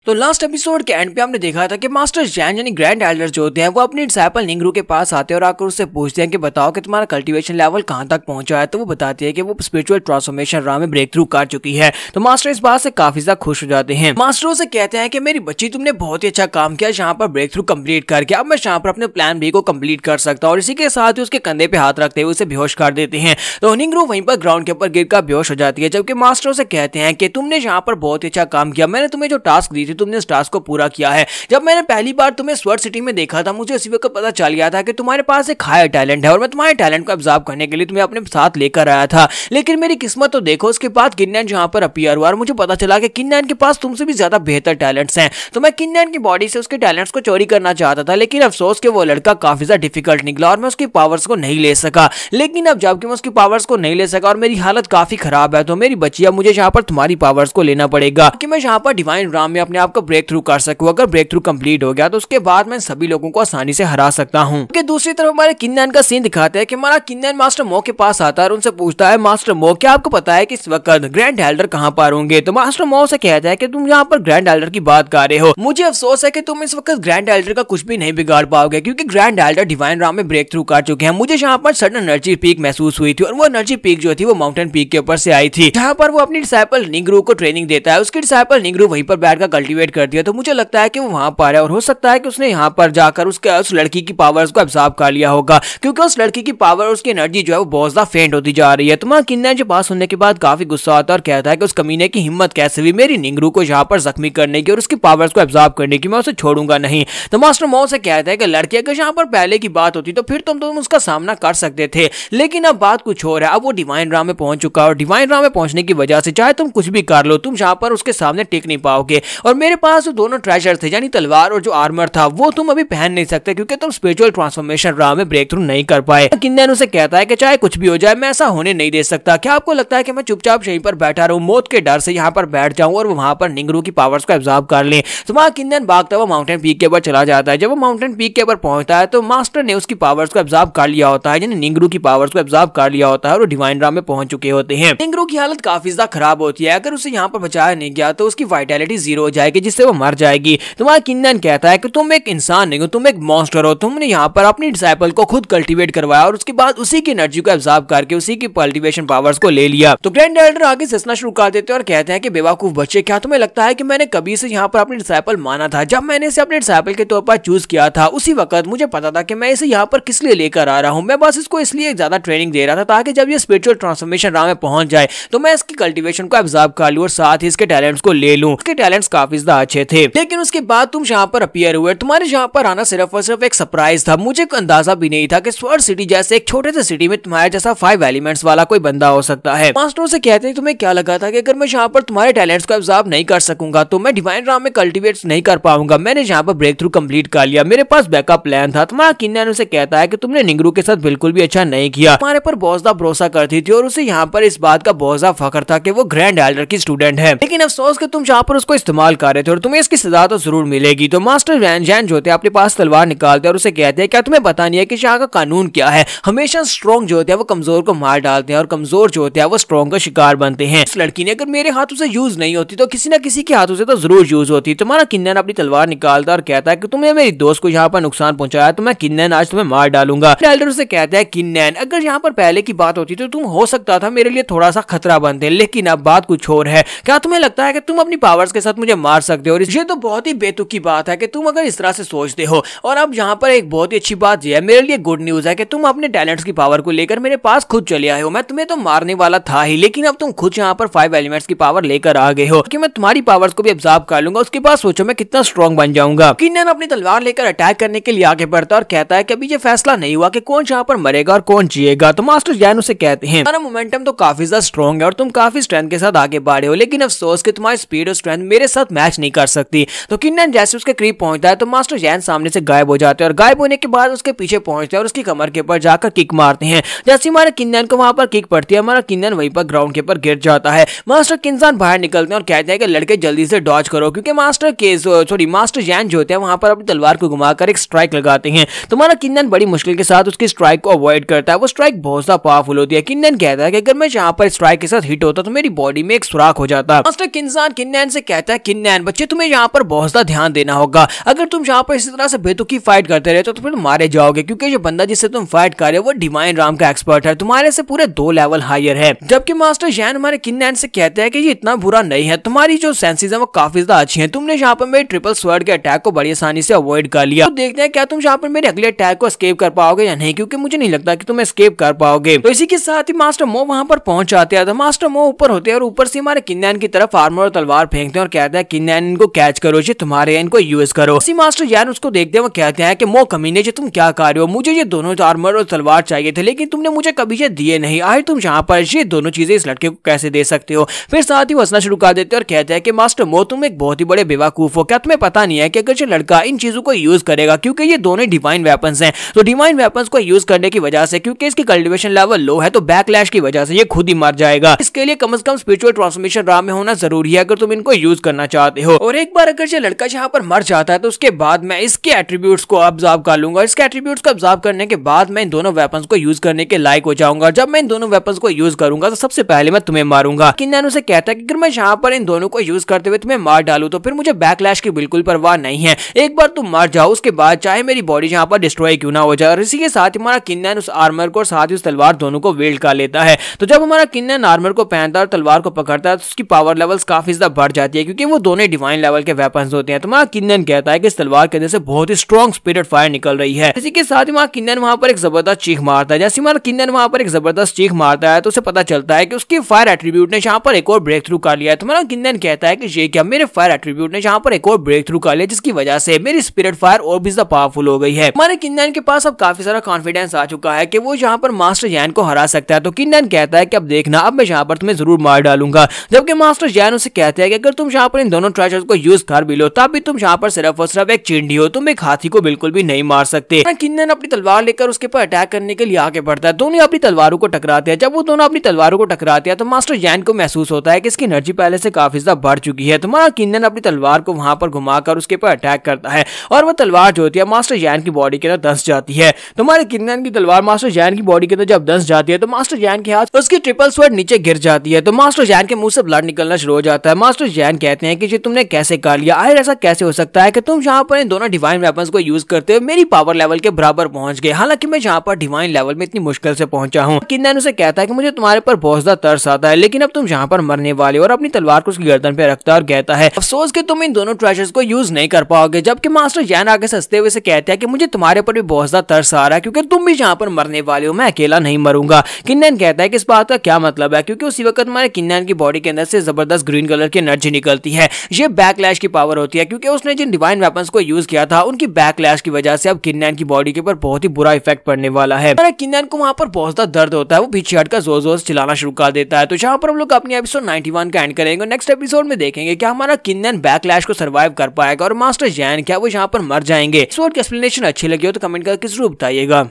तो last episode के and पे हमने देखा था कि मास्टर जैन यानी ग्रैंड एल्डर जो होते हैं वो अपनी डिसाइपल निंगरू के पास आते हैं और आकर उससे पूछते हैं कि बताओ कि तुम्हारा कल्टीवेशन लेवल कहां तक पहुंचा है। तो वो बताती है कि वो स्पिरिचुअल ट्रांसफॉर्मेशन राह में ब्रेक थ्रू कर चुकी है। तो मास्टर इस बात से काफी ज्यादा खुश हो जाते हैं। मास्टर से कहते हैं कि मेरी बच्ची तुमने बहुत ही अच्छा काम किया यहाँ पर ब्रेक थ्रू कम्प्लीट करके, अब मैं यहाँ पर अपने प्लान बी को कम्प्लीट कर सकता हूँ। और इसी के साथ ही उसके कंधे पे हाथ रखते हुए उसे बेहोश कर देते हैं। तो निंगरू वहीं पर ग्राउंड के ऊपर गिरकर बेहोश हो जाती है, जबकि मास्टर से कहते हैं कि तुमने यहाँ पर बहुत ही अच्छा काम किया, मैंने तुम्हें जो टास्क दी थी तुमने उस टास्क को पूरा किया है। जब मैंने पहली बार तुम्हें स्वर्ड सिटी में देखा था मुझे उसी वक्त पता चल गया था कि तुम्हारे पास एक हायर टैलेंट है और मैं तुम्हारे टैलेंट को ऑब्जर्व करने के लिए तुम्हें अपने साथ लेकर आया था। लेकिन मेरी किस्मत तो देखो, उसके बाद किन्नैन जहां पर अपीयर हुआ और मुझे पता चला कि किन्नैन के पास तुमसे भी ज्यादा बेहतर टैलेंट्स हैं। तो मैं किन्नैन की बॉडी से उसके टैलेंट्स को चोरी करना चाहता था, लेकिन अफसोस कि वो लड़का काफी ज्यादा डिफिकल्ट निकला और मैं उसकी पावर्स को नहीं ले सका। लेकिन अब जबकि मैं उसकी पावर्स को नहीं ले सका और मेरी हालत काफी खराब है, तो मेरी बच्चिया मुझे यहाँ पर तुम्हारी पावर्स को लेना पड़ेगा कि मैं यहाँ पर डिवाइन राम में अपने आप को ब्रेक थ्रू कर सकूं। अगर ब्रेक थ्रू कंप्लीट हो गया तो उसके बाद मैं सभी लोगों को आसानी से हरा सकता हूं। कि दूसरी तरफ हमारे किन्नैन का सीन दिखाते हैं कि हमारा किन्नैन मास्टर मो के पास आता है और उनसे पूछता है, मास्टर मो क्या आपको पता है कि इस वक्त ग्रैंड एल्डर कहां पर होंगे? तो मास्टर मो से कहता है कि तुम यहाँ पर ग्रैंड एल्डर की बात कर रहे हो, मुझे अफसोस है कि तुम इस वक्त ग्रैंड एल्डर का कुछ भी नहीं बिगाड़ पाओगे, क्योंकि ग्रैंड एल्डर डिवाइन राम में ब्रेक थ्रू कर चुके हैं। मुझे यहाँ पर सडन एनर्जी पीक महसूस हुई थी और वो एनर्जी पीक जो थी वो माउंटेन पीक के ऊपर से आई थी, जहाँ पर वो अपनी डिसाइपल निंगरू को ट्रेनिंग देता है। उसकी डिसाइपल निंगरू वहीं पर बैठकर कल्टीवेट करती है। तो मुझे लगता है कि वो वहां पर है और हो सकता है कि उसने यहाँ पर जाकर उस लड़की की पावर्स को एब्जॉर्ब कर लिया होगा, क्योंकि उस लड़की की पावर और उसकी एनर्जी जो है वो बहुत ज्यादा फेंट होती जा रही है। तो किन्नैन जो बात सुनने के बाद काफी गुस्सा आता है और कहता है कि उस कमीने की हिम्मत कैसे हुई मेरी निंगरू को यहाँ पर जख्मी करने की और उसकी पावर्स को एब्जॉर्ब करने की, मैं उसे छोड़ूंगा नहीं। तो मास्टर मो से कहता है कि लड़की अगर यहाँ पर पहले की बात होती तो फिर तुम उसका सामना कर सकते थे, लेकिन अब बात कुछ और है। अब वो डिवाइन राम में पहुंच चुका है और डिवाइन राम में पहुंचने की वजह से चाहे तुम कुछ भी कर लो, तुम यहाँ पर उसके सामने टिक नहीं पाओगे। और मेरे पास जो दोनों ट्रेजर थे यानी तलवार और जो आर्मर था वो तुम अभी पहन नहीं सकते, क्योंकि तुम स्पिरिचुअल ट्रांसफॉर्मेशन राह में ब्रेक थ्रू नहीं कर पाए। किन्नैन उसे कहता है कि चाहे कुछ भी हो जाए मैं ऐसा होने नहीं दे सकता। क्या आपको लगता है कि मैं चुपचाप यहीं पर बैठा रहूं, मौत के डर से यहाँ पर बैठ जाऊं और वहां पर निंगरू की पावर्स को एब्जॉर्ब कर लें? तो वहां किन्नैन भागता हुआ माउंटेन पीक के ऊपर चला जाता है। जब वो माउंटेन पीक के ऊपर पहुंचता है तो मास्टर ने उसकी पावर्स को एब्जॉर्ब कर लिया होता है, यानी निंगरू की पावर्स को एब्जॉर्ब कर लिया होता है और डिवाइन राम में पहुंच चुके होते हैं। निंगरू की हालत काफी ज्यादा खराब होती है, अगर उसे यहाँ पर बचाया नहीं गया तो उसकी वाइटैलिटी 0 हो जाएगी, जिससे वो मर जाएगी। तुम्हारा किन्नैन कहता है कि तुम एक इंसान नहीं हो, तुम एक मॉन्स्टर हो। तुमने यहाँ पर अपनी डिसाइपल को खुद कल्टीवेट करवाया और उसके बाद उसी की एनर्जी को एब्जॉर्ब करके उसी की कल्टीवेशन पावर्स को ले लिया। तो ग्रैंड एल्डर आगे हंसना शुरू कर देते हैं और कहते हैं कि बेवकूफ बच्चे, क्या तुम्हें लगता है कि मैंने कभी से यहाँ पर अपनी डिसाइपल माना था? जब मैंने इसे अपने डिसाइपल के तौर पर चूज किया था उसी वक्त मुझे पता था कि मैं इसे यहाँ पर किस लिए लेकर आ रहा हूँ। मैं बस इसको इसलिए ज्यादा ट्रेनिंग दे रहा था ताकि जब ये स्पिरिचुअल ट्रांसफॉर्मेशन राह में पहुंच जाए तो मैं इसकी कल्टीवेशन को एब्जॉर्ब कर लूं और साथ ही इसके टैलेंट्स को ले लूं। इसके टैलेंट्स काफी ज्यादा अच्छे थे, लेकिन उसके बाद तुम यहाँ पर अपीयर हुए। तुम्हारे यहाँ पर आना सिर्फ और सिर्फ एक सरप्राइज था। मुझे अंदाजा भी नहीं था कि स्वर्ड सिटी जैसे एक छोटे से सिटी में तुम्हारे जैसा 5 एलिमेंट्स वाला कोई बंदा हो सकता है। मास्टरों से कहते हैं तुम्हें क्या लगा था कि अगर मैं यहाँ पर तुम्हारे टैलेंट्स को एब्जॉर्ब नहीं कर सकूंगा तो मैं डिवाइन राम में कल्टीवेट नहीं कर पाऊंगा? मैंने यहाँ पर ब्रेक थ्रू कंप्लीट कर लिया, मेरे पास बैकअप प्लान था। तुम्हारा किन्नैन उसे कहता है कि तुमने निंगरू के साथ बिल्कुल भी अच्छा नहीं किया, तुम्हारे पर बहुत ज्यादा भरोसा करती थी और उसे यहाँ पर इस बात का बहुत ज्यादा फख्र था कि वो ग्रैंड एल्डर की स्टूडेंट है, लेकिन अफसोस कि तुम यहाँ पर उसको इस्तेमाल कर रहे थे और तुम्हें इसकी सजा तो जरूर मिलेगी। तो मास्टर जैन जो होते हैं अपने पास तलवार निकालते हैं और उसे कहते हैं क्या तुम्हें पता नहीं है कि यहाँ का कानून क्या है? हमेशा स्ट्रॉन्ग जो होते हैं वो कमजोर को मार डालते हैं और कमजोर जो होते हैं वो स्ट्रॉन्ग का शिकार बनते हैं। इस लड़की ने अगर मेरे हाथों से यूज नहीं होती तो किसी न किसी के हाथों से तो जरूर यूज होती। तुम्हारा किन्नैन अपनी तलवार निकालता और कहता है कि तुमने मेरी दोस्त को यहाँ पर नुकसान पहुंचाया तो मैं किन्नैन आज तुम्हें मार डालूंगा। एल्डर उसे कहता है किन्नैन अगर यहाँ पर पहले की बात होती तो तुम हो सकता था मेरे लिए थोड़ा सा खतरा बनते, लेकिन अब बात कुछ और है। क्या तुम्हें लगता है कि तुम अपनी पावर्स के साथ मुझे मार सकते हो? और ये तो बहुत ही बेतुकी बात है कि तुम अगर इस तरह से सोचते हो। और अब यहाँ पर एक बहुत ही अच्छी बात यह है, मेरे लिए गुड न्यूज है कि तुम अपने टैलेंट्स की पावर को लेकर मेरे पास खुद चले आए हो। मैं तुम्हें तो मारने वाला था ही, लेकिन अब तुम खुद यहाँ पर 5 एलिमेंट्स की पावर लेकर आ गए हो कि मैं तुम्हारी पावर्स को भी एब्जॉर्ब कर लूंगा। उसके बाद सोचो मैं कितना स्ट्रॉन्ग बन जाऊंगा। किन्नैन अपनी तलवार लेकर अटैक करने के लिए आगे बढ़ता और कहता है कि अभी ये फैसला नहीं हुआ कि कौन यहाँ पर मरेगा और कौन जिएगा। तो मास्टर जैन उसे कहते हैं तुम्हारा मोमेंटम तो काफी ज्यादा स्ट्रॉन्ग है और तुम काफी स्ट्रेंथ के साथ आगे बढ़े हो, लेकिन अफसोस कि तुम्हारी स्पीड और स्ट्रेंथ मेरे साथ मैच नहीं कर सकती। तो किन्नैन जैसे उसके करीब पहुंचता है तो मास्टर जैन सामने से गायब हो जाते हैं और गायब होने के बाद उसके पीछे पहुंचते हैं और उसकी कमर के ऊपर जाकर किक मारते हैं। जैसे हमारे किन्नैन को वहां पर किक पड़ती है, हमारा किन्नैन वहीं पर ग्राउंड के ऊपर गिर जाता है। मास्टर किन्सान बाहर निकलते हैं और कहते हैं कि लड़के जल्दी से डॉज करो, क्योंकि मास्टर जैन जो होते हैं वहां पर अपनी तलवार को घुमाकर एक स्ट्राइक लगाते हैं। तो हमारा किन्नैन बड़ी मुश्किल के साथ उसकी स्ट्राइक को अवॉइड करता है। वो स्ट्राइक बहुत ज्यादा पावरफुल होती है। किन्नैन कहता है कि अगर मैं यहाँ पर स्ट्राइक के साथ हिट होता तो मेरी बॉडी में एक सुराख हो जाता। मास्टर किन्सान किन्नैन से कहता है किन्नैन किन्नन बच्चे तुम्हें यहाँ पर बहुत ज्यादा ध्यान देना होगा। अगर तुम यहाँ पर इसी तरह से बेतुकी फाइट करते रहे तो फिर मारे जाओगे, क्योंकि जो बंदा जिससे तुम फाइट कर रहे हो वो डिवाइन राम का एक्सपर्ट है, तुम्हारे से पूरे 2 लेवल हायर है। जबकि मास्टर जैन हमारे किन्नन से कहते हैं कि ये इतना बुरा नहीं है, तुम्हारी जो सेंसेस है वो काफी ज्यादा अच्छी है, तुमने यहाँ पर मेरे ट्रिपल स्वर्ड के अटैक को बड़ी आसानी से अवॉइड कर लिया। तो देखते हैं क्या तुम यहाँ पर मेरे अगले अटैक को एस्केप कर पाओगे या नहीं, क्योंकि मुझे नहीं लगता कि तुम एस्केप कर पाओगे। तो इसी के साथ ही मास्टर मो वहां पर पहुंच जाते हैं। तो मास्टर मो ऊपर होते हैं और ऊपर से हमारे किन्नन की तरफ आर्मर और तलवार फेंकते हैं और कहते हैं किन्नन इनको कैच करो जी, तुम्हारे इनको यूज करो। इसी मास्टर जैन उसको देखते हैं, वो कहते हैं कि मो कमीने जी तुम क्या कर रहे हो, मुझे ये दोनों आर्मर और तलवार चाहिए थे लेकिन तुमने मुझे कभी ये दिए नहीं, आए तुम यहाँ पर ये दोनों चीजें इस लड़के को कैसे दे सकते हो। फिर साथ ही हंसना शुरू कर देते हैं और कहते हैं कि मास्टर मो तुम एक बहुत ही बड़े बेवकूफ हो, क्या तुम्हें पता नहीं है कि अगर ये लड़का इन चीजों को यूज करेगा, क्योंकि ये दोनों डिवाइन वेपन्स हैं, तो डिवाइन वेपन्स को यूज करने की वजह से क्योंकि इसकी कल्टीवेशन लेवल लो है तो बैकलैश की वजह से ये खुद ही मर जाएगा। इसके लिए कम से कम स्पिरिचुअल ट्रांसफॉर्मेशन राम में होना जरूरी है अगर तुम इनको यूज करना चाहते हो। और एक बार अगर ये लड़का यहाँ पर मर जाता है तो उसके बाद मैं इसके एट्रीब्यूट्स को ऑब्जर्व कर लूंगा। इसके एट्रीब्यूट्स को ऑब्जर्व करने के बाद मैं इन दोनों वेपन्स को यूज करने के लायक हो जाऊंगा। जब मैं इन दोनों वेपन्स को यूज करूंगा तो सबसे पहले मैं तुम्हें मारूंगा। किन्नन उसे कहता है कि अगर मैं यहाँ पर इन दोनों को यूज करते हुए तुम्हें मार डालू तो फिर मुझे बैकलैश की बिल्कुल परवाह नहीं है, एक बार तुम मर जाओ उसके बाद चाहे मेरी बॉडी यहाँ पर डिस्ट्रॉय क्यों ना हो जाए। और इसी के साथ हमारा किन्नन उस आर्मर को और साथ ही उस तलवार दोनों को वेल्ड कर लेता है। तो जब हमारा किन्नन आर्मर को पहनता है और तलवार को पकड़ता है तो उसकी पावर लेवल्स काफी ज्यादा बढ़ जाती है, क्योंकि वो दोनों डिवाइन लेवल के वेपन्स होते हैं। तो हमारा किन्नन कहता है कि इस तलवार के अंदर से बहुत ही स्ट्रॉन्ग स्पिरिट फायर निकल रही है। इसी के साथ ही हमारा किन्नन वहां पर एक जबरदस्त चीख मारता है। जैसे हमारा किन्नन वहां पर एक जबरदस्त चीख मारता है तो उसे पता चलता है कि उसकी फायर एट्रीब्यूट ने यहाँ पर एक और ब्रेक थ्रू कर लिया है। तो हमारा किन्नन कहता है कि ये क्या, मेरे फायर एट्रीब्यूट ने यहाँ पर एक और ब्रेक थ्रू कर लिया जिसकी वजह से मेरी स्पिरिट फायर और भी ज्यादा पावरफुल हो गई है। हमारे किन्नन के पास अब काफी सारा कॉन्फिडेंस आ चुका है कि वो यहाँ पर मास्टर जैन को हरा सकता है। तो किन्नन कहता है कि अब देखना, अब मैं यहाँ पर तुम्हें जरूर मार डालूंगा। जबकि मास्टर जैन उसे कहते हैं कि अगर तुम यहाँ पर इन दोनों ट्रेजर्स को यूज कर भी लो तब भी तुम यहाँ पर सिर्फ और सिर्फ एक चिंडी हो, तुम एक हाथी को बिल्कुल भी नहीं मार सकते। किन्नन अपनी तलवार लेकर उसके पर अटैक करने के लिए आगे बढ़ता है। दोनों अपनी तलवारों को टकराते हैं। जब वो दोनों अपनी तलवारों को टकराते हैं तो मास्टर जैन को महसूस होता है कि इसकी एनर्जी पहले से काफी ज्यादा बढ़ चुकी है। तो हमारा किन्नन अपनी तलवार को वहां पर घुमाकर उसके पर अटैक करता है और वो तलवार जो होती है मास्टर जैन की बॉडी के अंदर धंस जाती है। तो हमारे किन्नन की तलवार मास्टर जैन की बॉडी के अंदर जब धंस जाती है तो मास्टर जैन के हाथ उसकी ट्रिपल स्वर्ड नीचे गिर जाती है। तो मास्टर जैन के मुंह से ब्लड निकलना शुरू हो जाता है। मास्टर जैन कहते हैं कि ये तुमने कैसे कर लिया, आखिर ऐसा कैसे हो सकता है कि तुम यहाँ पर इन दोनों डिवाइन वेपन्स को यूज करते हुए मेरी पावर लेवल के बराबर पहुंच गए, हालांकि मैं यहाँ पर डिवाइन लेवल में इतनी मुश्किल से पहुंचा हूँ। किन्नन उसे कहता है कि मुझे तुम्हारे पर बहुत ज्यादा तरस आता है, लेकिन अब तुम यहाँ पर मरने वाले हो। और अपनी तलवार को उसकी गर्दन पे रखता है और कहता है अफसोस कि तुम इन दोनों ट्रेजर्स को यूज नहीं कर पाओगे। जबकि मास्टर जैन आगे हंसते हुए से कहते हैं कि मुझे तुम्हारे पर भी बहुत ज्यादा तरस आ रहा है, क्योंकि तुम भी यहाँ पर मरने वाले हो, मैं अकेला नहीं मरूंगा। किन्नन कहता है कि इस बात का क्या मतलब है, क्योंकि उसी वक्त हमारे किन्नन की बॉडी के अंदर से जबरदस्त ग्रीन कलर की एनर्जी निकलती है। ये बैकलैश की पावर होती है, क्योंकि उसने जिन डिवाइन वेपन्स को यूज किया था उनकी बैकलैश की वजह से अब किन्नन की बॉडी के ऊपर बहुत ही बुरा इफेक्ट पड़ने वाला है। किन्नन को वहां पर बहुत ज्यादा दर्द होता है, वो पीछे हटकर जोर जोर से चिल्लाना शुरू कर देता है। तो जहां पर हम लोग अपनी एपिसोड 91 का एंड करेंगे। नेक्स्ट एपिसोड में देखेंगे क्या हमारा किन्नन बैकलैश को सर्वाइव कर पाएगा और मास्टर जैन क्या वो यहाँ पर मर जाएंगे। एपिसोड की एक्सप्लेनेशन अच्छी लगी हो तो कमेंट करके जरूर बताइएगा।